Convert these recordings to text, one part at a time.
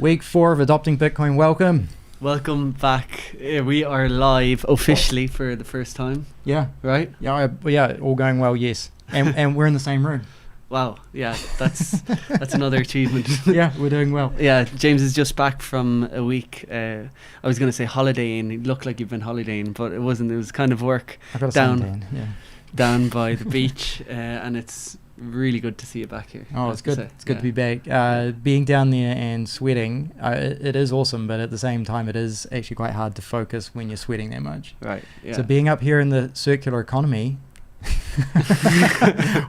Week 4 of Adopting Bitcoin. Welcome. Welcome back. We are live officially for the first time. Yeah. Right? Yeah, all going well, yes. And we're in the same room. Wow. Yeah, that's another achievement. Yeah, we're doing well. Yeah, James is just back from a week. I was going to say holidaying. It looked like you've been holidaying, but it wasn't. It was kind of work I got a down, suntan, yeah. down by the beach, and it's really good to see you back here. Oh, it's good. It's good to be back. Being down there and sweating, it is awesome, but at the same time, it is actually quite hard to focus when you're sweating that much. Right. Yeah. So being up here in the circular economy,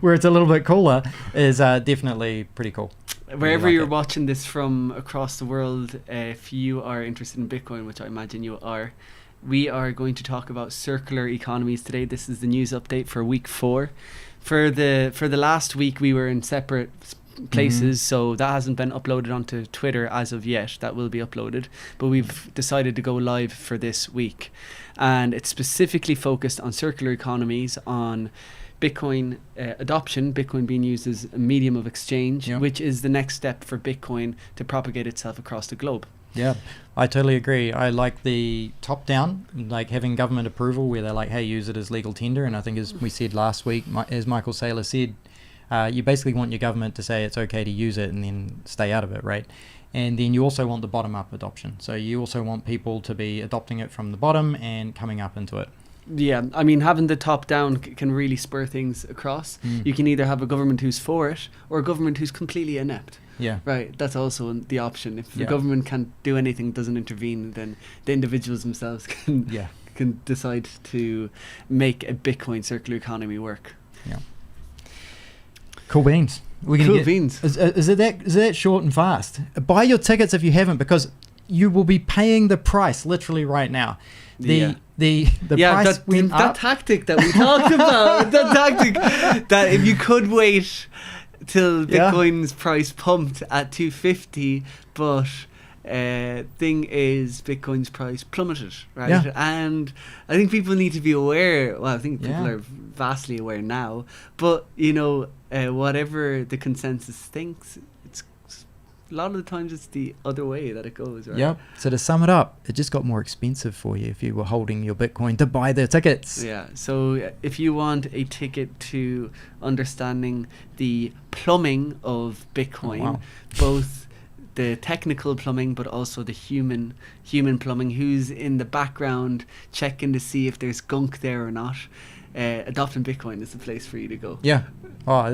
where it's a little bit cooler, is definitely pretty cool. Wherever like you're it. watching this from across the world, if you are interested in Bitcoin, which I imagine you are, we are going to talk about circular economies today. This is the news update for week 4. For the last week, we were in separate places, so that hasn't been uploaded onto Twitter as of yet. That will be uploaded, but we've decided to go live for this week, and it's specifically focused on circular economies, on Bitcoin adoption, Bitcoin being used as a medium of exchange, which is the next step for Bitcoin to propagate itself across the globe. Yeah, I totally agree. I like the top down, like having government approval where they're like, hey, use it as legal tender. And I think as we said last week, as Michael Saylor said, you basically want your government to say it's okay to use it and then stay out of it, right? And then you also want the bottom up adoption. So you also want people to be adopting it from the bottom and coming up into it. Yeah, I mean, having the top down can really spur things across. You can either have a government who's for it or a government who's completely inept. Yeah. Right, that's also the option. If the government can't do anything, doesn't intervene, then the individuals themselves can decide to make a Bitcoin circular economy work. Yeah. Cool beans. Cool beans. Is it that short and fast? Buy your tickets if you haven't, because you will be paying the price literally right now. The price went up. That tactic that we talked about, that tactic that if you could wait till Bitcoin's price pumped at 250, but thing is Bitcoin's price plummeted, right? Yeah. And I think people need to be aware. Well, I think people are vastly aware now, but whatever the consensus thinks, it's a lot of the times it's the other way that it goes, right? Yep. So to sum it up, it just got more expensive for you if you were holding your Bitcoin to buy the tickets. Yeah. So if you want a ticket to understanding the plumbing of Bitcoin, both the technical plumbing but also the human plumbing, who's in the background checking to see if there's gunk there or not, Adopting Bitcoin is the place for you to go. Yeah. Oh,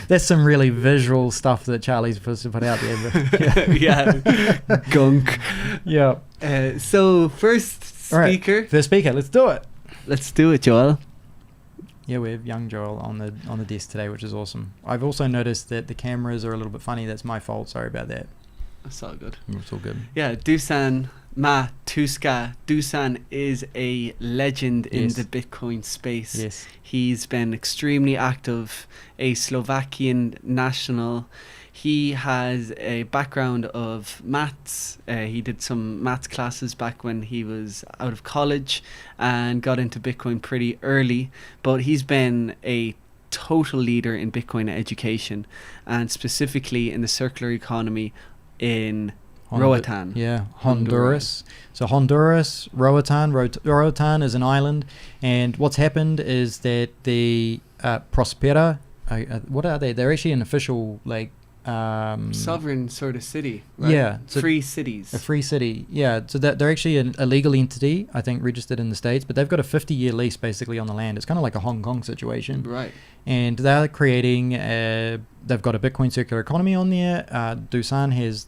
that's some really visual stuff that Charlie's supposed to put out there. Yeah. Gunk. Yeah. So first speaker. Right. First speaker. Let's do it. Let's do it, Joel. Yeah, we have young Joel on the desk today, which is awesome. I've also noticed that the cameras are a little bit funny. That's my fault. Sorry about that. That's all good. It's all good. Yeah, Dusan Matuska. Dusan is a legend in the Bitcoin space. Yes. He's been extremely active, a Slovakian national. He has a background of maths. He did some maths classes back when he was out of college and got into Bitcoin pretty early. But he's been a total leader in Bitcoin education, and specifically in the circular economy in Roatan. Yeah, Honduras. So Honduras, Roatan. Roatan is an island, and what's happened is that the Prospera, what are they? They're actually an official sovereign sort of city, right? Yeah, so free cities. A free city, yeah. So they're actually a legal entity, I think, registered in the States, but they've got a 50-year lease basically on the land. It's kind of like a Hong Kong situation, right? And they're creating. They've got a Bitcoin circular economy on there. Dusan has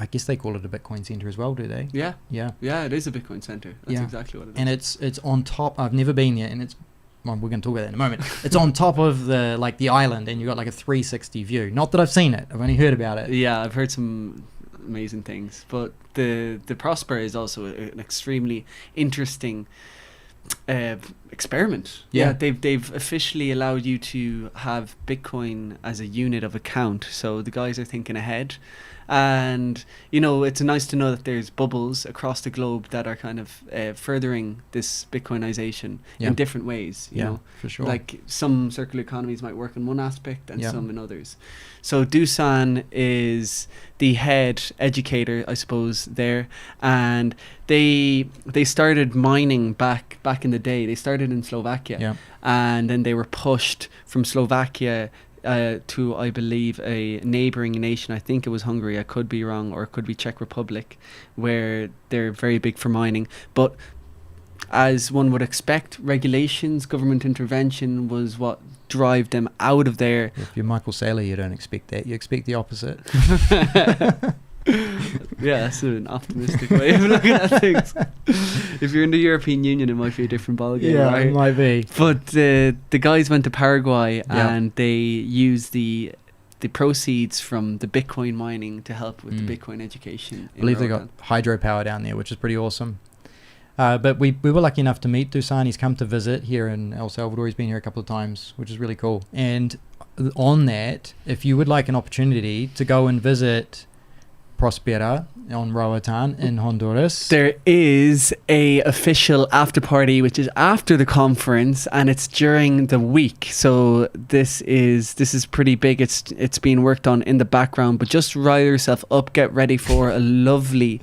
I guess they call it a Bitcoin center as well, do they? Yeah. Yeah. Yeah, it is a Bitcoin center. That's exactly what it is. And it's on top. I've never been there, and it's. Well, we're going to talk about that in a moment. It's on top of the island, and you've got like a 360 view. Not that I've seen it. I've only heard about it. Yeah, I've heard some amazing things. But the Prosper is also an extremely interesting experiment. Yeah. They've officially allowed you to have Bitcoin as a unit of account. So the guys are thinking ahead. And, you know, it's nice to know that there's bubbles across the globe that are kind of furthering this Bitcoinization in different ways, you know. For sure. Like some circular economies might work in one aspect and some in others. So Dusan is the head educator, I suppose, there. And they started mining back in the day. They started in Slovakia. And then they were pushed from Slovakia to, I believe, a neighbouring nation. I think it was Hungary. I could be wrong, or it could be Czech Republic, where they're very big for mining. But as one would expect, regulations, government intervention was what drive them out of there. If you're Michael Saylor, you don't expect that. You expect the opposite. Yeah, that's an optimistic way of looking at things. If you're in the European Union, it might be a different ballgame, right? It might be. But the guys went to Paraguay and they used the proceeds from the Bitcoin mining to help with the Bitcoin education. I believe they got hydropower down there, which is pretty awesome. But we were lucky enough to meet Dusan. He's come to visit here in El Salvador. He's been here a couple of times, which is really cool. And on that, if you would like an opportunity to go and visit Prospera on Roatan in Honduras, there is a official after party which is after the conference, and it's during the week. So this is pretty big. It's being worked on in the background, but just rile yourself up, get ready for a lovely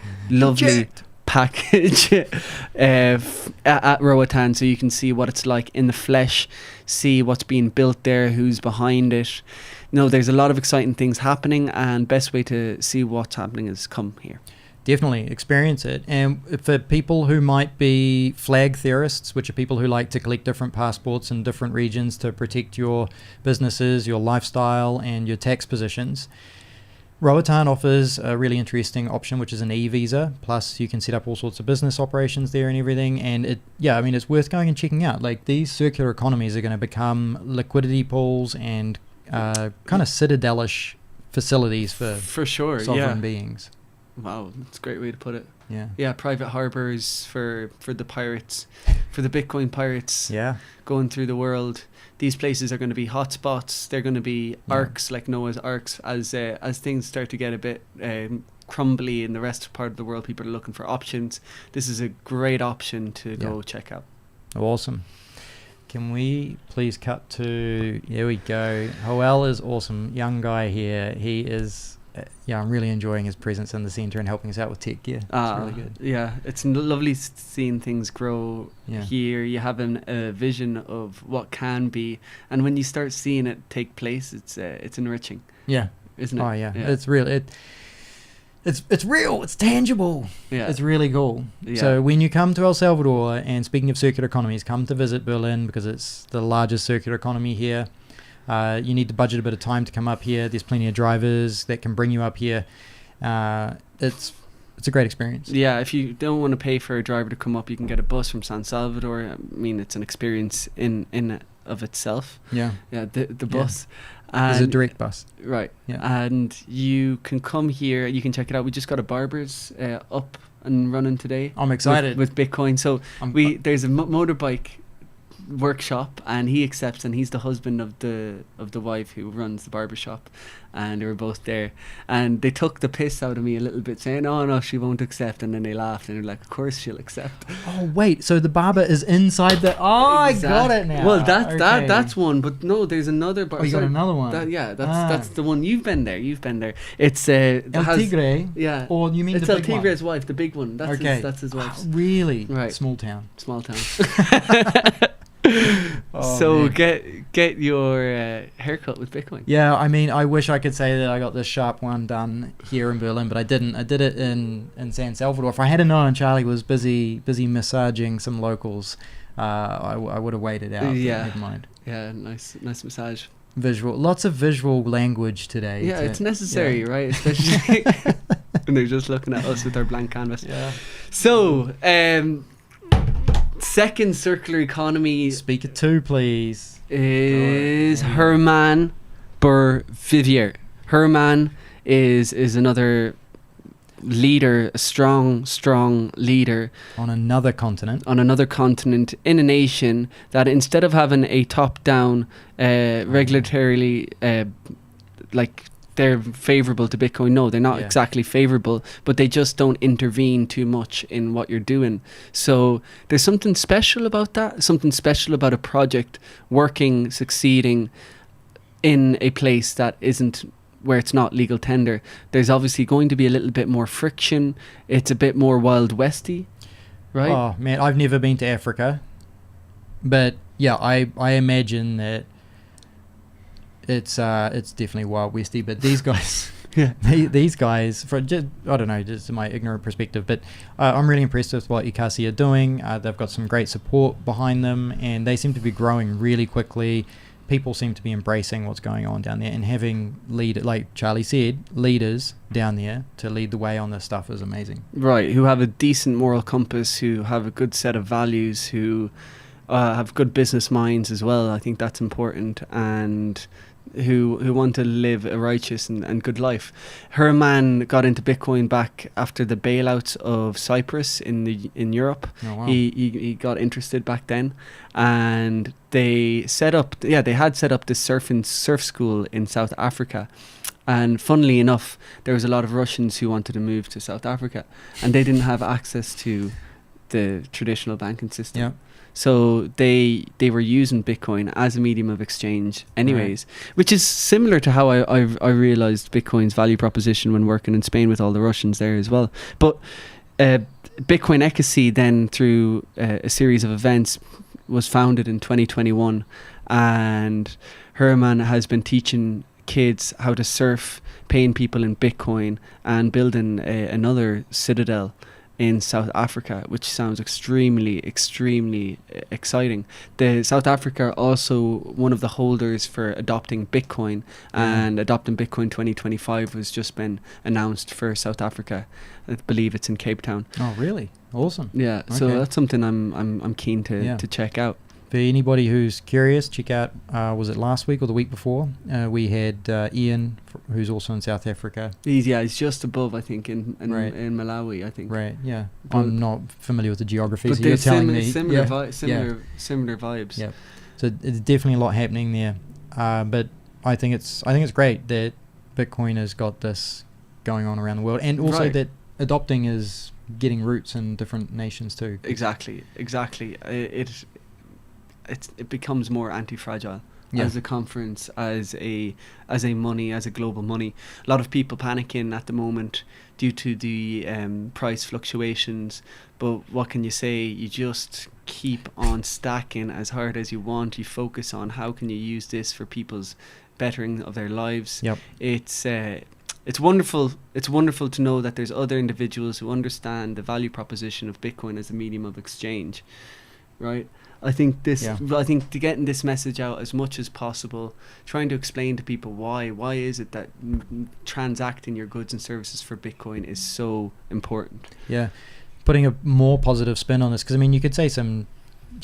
package at Roatan, so you can see what it's like in the flesh, see what's being built there, who's behind it. No, there's a lot of exciting things happening, and best way to see what's happening is come here. Definitely experience it. And for people who might be flag theorists, which are people who like to collect different passports in different regions to protect your businesses, your lifestyle, and your tax positions, Roatan offers a really interesting option, which is an e-visa. Plus, you can set up all sorts of business operations there and everything. And it's worth going and checking out. Like, these circular economies are going to become liquidity pools and kind of citadelish facilities for sure, sovereign beings. Wow, that's a great way to put it. Yeah, private harbors for the pirates, for the Bitcoin pirates. Going through the world. These places are going to be hotspots. They're going to be arcs, like Noah's arcs, as things start to get a bit crumbly in the rest part of the world. People are looking for options. This is a great option to go check out. Awesome. Can we please cut to, there we go. Joel is awesome. Young guy here. He is, I'm really enjoying his presence in the centre and helping us out with tech gear. It's really good. Yeah, it's lovely seeing things grow here. You have a vision of what can be. And when you start seeing it take place, it's enriching. Yeah. Isn't it? Oh, yeah. It's real. It's real. It's tangible. Yeah. It's really cool. Yeah. So when you come to El Salvador, and speaking of circular economies, come to visit Berlin because it's the largest circular economy here. You need to budget a bit of time to come up here. There's plenty of drivers that can bring you up here. It's a great experience. Yeah, if you don't want to pay for a driver to come up, you can get a bus from San Salvador. I mean, it's an experience in of itself. Yeah. Yeah, the bus. There's a direct bus. Right. Yeah. And you can come here, you can check it out. We just got a barber's up and running today. I'm excited. With Bitcoin. So there's a motorbike workshop, and he accepts, and he's the husband of the wife who runs the barbershop, and they were both there, and they took the piss out of me a little bit, saying, "Oh no, she won't accept," and then they laughed and they're like, "Of course she'll accept." Oh wait, so the barber is inside the I got it now. Well, that's one, but no, there's another barber. You got another one. That's the one. You've been there. It's El Tigre. Yeah. Or you mean it's the El big one? Tigre's wife, the big one. That's his wife's. Really? Right. Small town. So get your haircut with Bitcoin. Yeah, I mean, I wish I could say that I got this sharp one done here in Berlin, but I didn't. I did it in San Salvador. If I had known Charlie was busy massaging some locals, I would have waited out. Yeah. Never mind. Yeah, nice massage. Lots of visual language today. Yeah, it's necessary, right? Especially when they're just looking at us with our blank canvas. Yeah. So, second circular economy. Speaker 2, please. Is Herman Bervivier. Herman is another leader, a strong leader On another continent. on another continent in a nation that instead of having a top-down regulatorily like they're favorable to Bitcoin. No, they're not Yeah. exactly favorable, but they just don't intervene too much in what you're doing. So there's something special about that, something special about a project working, succeeding in a place that isn't where it's not legal tender. There's obviously going to be a little bit more friction. It's a bit more Wild Westy, right? Oh man, I've never been to Africa, but yeah, I imagine that it's definitely Wild Westy. But these guys, Yeah. these guys, I don't know, just my ignorant perspective, but I'm really impressed with what Ikasi are doing. They've got some great support behind them, and they seem to be growing really quickly. People seem to be embracing what's going on down there, and having like Charlie said, leaders down there to lead the way on this stuff is amazing. Right, who have a decent moral compass, who have a good set of values, who have good business minds as well. I think that's important, and who want to live a righteous and good life. Herman got into Bitcoin back after the bailouts of Cyprus in Europe. Oh, wow. He got interested back then, and they had set up this surf school in South Africa. And funnily enough, there was a lot of Russians who wanted to move to South Africa, and they didn't have access to the traditional banking system. Yeah. So they were using Bitcoin as a medium of exchange anyways, which is similar to how I realized Bitcoin's value proposition when working in Spain with all the Russians there as well. But Bitcoin Ecstasy then, through a series of events, was founded in 2021, and Herman has been teaching kids how to surf, paying people in Bitcoin, and building another citadel in South Africa, which sounds extremely exciting. The South Africa are also one of the holders for adopting Bitcoin, and adopting Bitcoin 2025 has just been announced for South Africa. I believe it's in Cape Town. Oh, really? Awesome. Yeah, so Okay. that's something I'm keen to check out. For anybody who's curious, check out, was it last week or the week before? We had Ian, who's also in South Africa. He's just above, I think, in Right. in Malawi, I think. Right, yeah. But- I'm not familiar with the geography, But so you're there's telling me. similar, Yeah. similar vibes. Yeah. So it's definitely a lot happening there. But I think it's great that Bitcoin has got this going on around the world, and also Right. that adopting is getting roots in different nations too. Exactly. It becomes more anti-fragile Yeah. as a conference, as a money, as a global money. A lot of people panicking at the moment due to the price fluctuations, but what can you say? You just keep on stacking as hard as you want. You focus on how can you use this for people's bettering of their lives. Yep. It's wonderful. It's wonderful to know that there's other individuals who understand the value proposition of Bitcoin as a medium of exchange, right? I think getting this message out as much as possible, trying to explain to people why is it that transacting your goods and services for Bitcoin is so important. Yeah. Putting a more positive spin on this, because I mean, you could say some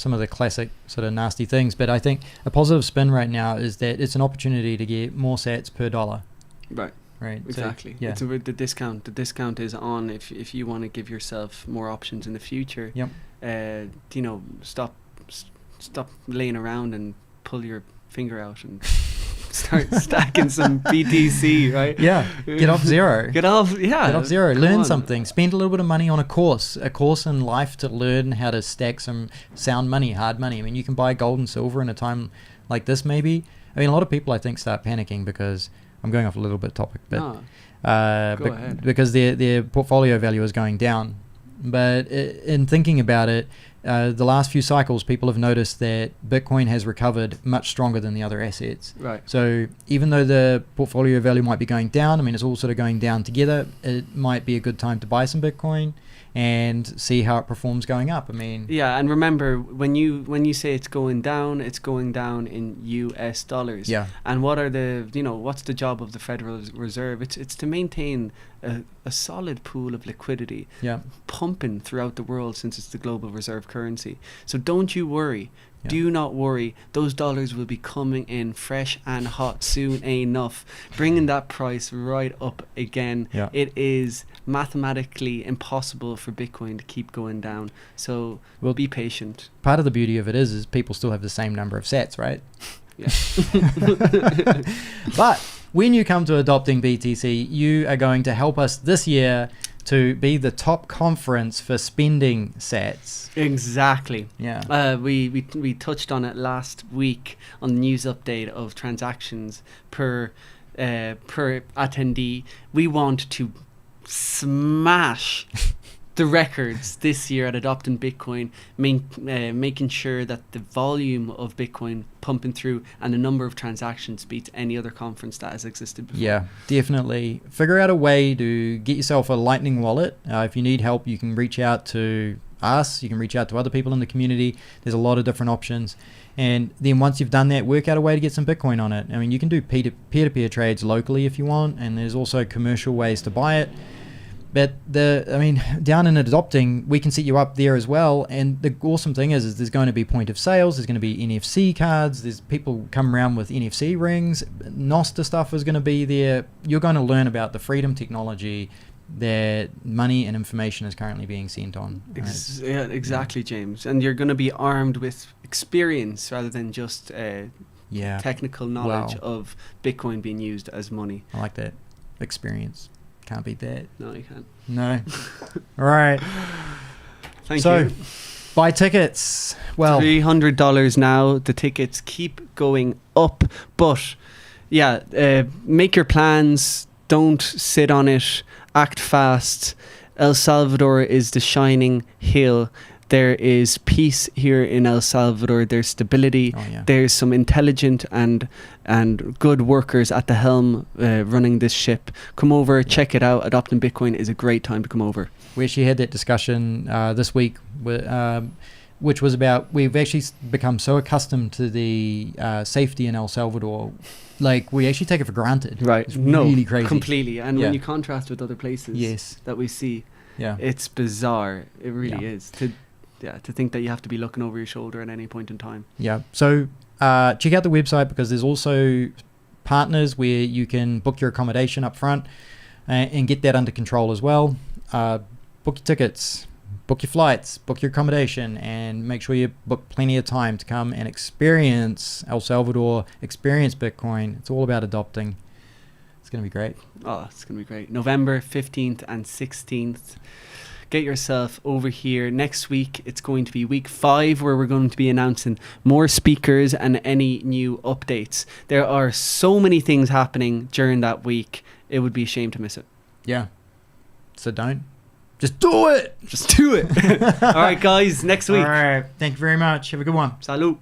of the classic sort of nasty things, but I think a positive spin right now is that it's an opportunity to get more sats per dollar. Right. Right. Exactly. So, yeah. It's the discount. The discount is on if you want to give yourself more options in the future. Yep. Stop laying around and pull your finger out and start stacking some BTC, right? Yeah. Get off zero. Get off Zero. come Learn on. something. Spend a little bit of money on a course in life to learn how to stack some sound money, hard money. I mean, you can buy gold and silver in a time like this, maybe. I mean, a lot of people, I think, start panicking because I'm going off a little bit topic, but No, go ahead. because their portfolio value is going down. But in thinking about it, the last few cycles, people have noticed that Bitcoin has recovered much stronger than the other assets. right. So even though the portfolio value might be going down, I mean, it's all sort of going down together, it might be a good time to buy some Bitcoin and see how it performs going up. I mean, Yeah, and remember when you say it's going down in US dollars. yeah, And what are what's the job of the Federal Reserve? It's to maintain a solid pool of liquidity yeah, pumping throughout the world, since it's the global reserve currency. So don't you worry. Yeah. Do not worry. Those dollars will be coming in fresh and hot soon enough, bringing that price right up again. Yeah. It is mathematically impossible for Bitcoin to keep going down. So Well, be patient. Part of the beauty of it is people still have the same number of sats, right? Yeah. But when you come to adopting BTC, you are going to help us this year to be the top conference for spending sats. Exactly. Yeah. We touched on it last week on the news update of transactions per attendee. We want to smash the records this year at Adopting Bitcoin, making sure that the volume of Bitcoin pumping through and the number of transactions beats any other conference that has existed before. Yeah, definitely. Figure out a way to get yourself a Lightning wallet. If you need help, you can reach out to us. You can reach out to other people in the community. There's a lot of different options. And then once you've done that, work out a way to get some Bitcoin on it. I mean, you can do peer-to-peer trades locally if you want, and there's also commercial ways to buy it. But down in Adopting, we can set you up there as well. And the awesome thing is there's going to be point of sales. There's going to be NFC cards. There's people come around with NFC rings. Nostr stuff is going to be there. You're going to learn about the freedom technology that money and information is currently being sent on. Yeah, exactly, James. And you're going to be armed with experience rather than just technical knowledge of Bitcoin being used as money. I like that. Experience. Can't beat that. No, you can't. No. All right. Thank so, you. Buy tickets. Well, $300 now. The tickets keep going up. But, make your plans. Don't sit on it. Act fast. El Salvador is the shining hill. There is peace here in El Salvador. There's stability. Oh, yeah. There's some intelligent and good workers at the helm running this ship. Come over, check it out. Adopting Bitcoin is a great time to come over. We actually had that discussion this week, which was about we've actually become so accustomed to the safety in El Salvador. Like, we actually take it for granted. Right. It's really crazy. Completely. And when you contrast with other places that we see, it's bizarre. It really is. To think that you have to be looking over your shoulder at any point in time. Yeah. So check out the website, because there's also partners where you can book your accommodation up front and get that under control as well. Book your tickets, book your flights, book your accommodation, and make sure you book plenty of time to come and experience El Salvador, experience Bitcoin. It's all about adopting. It's going to be great. Oh, it's going to be great. November 15th and 16th. Get yourself over here. Next week, it's going to be week 5, where we're going to be announcing more speakers and any new updates. There are so many things happening during that week. It would be a shame to miss it. Yeah. So don't. Just do it. Just do it. All right, guys. Next week. All right. Thank you very much. Have a good one. Salud.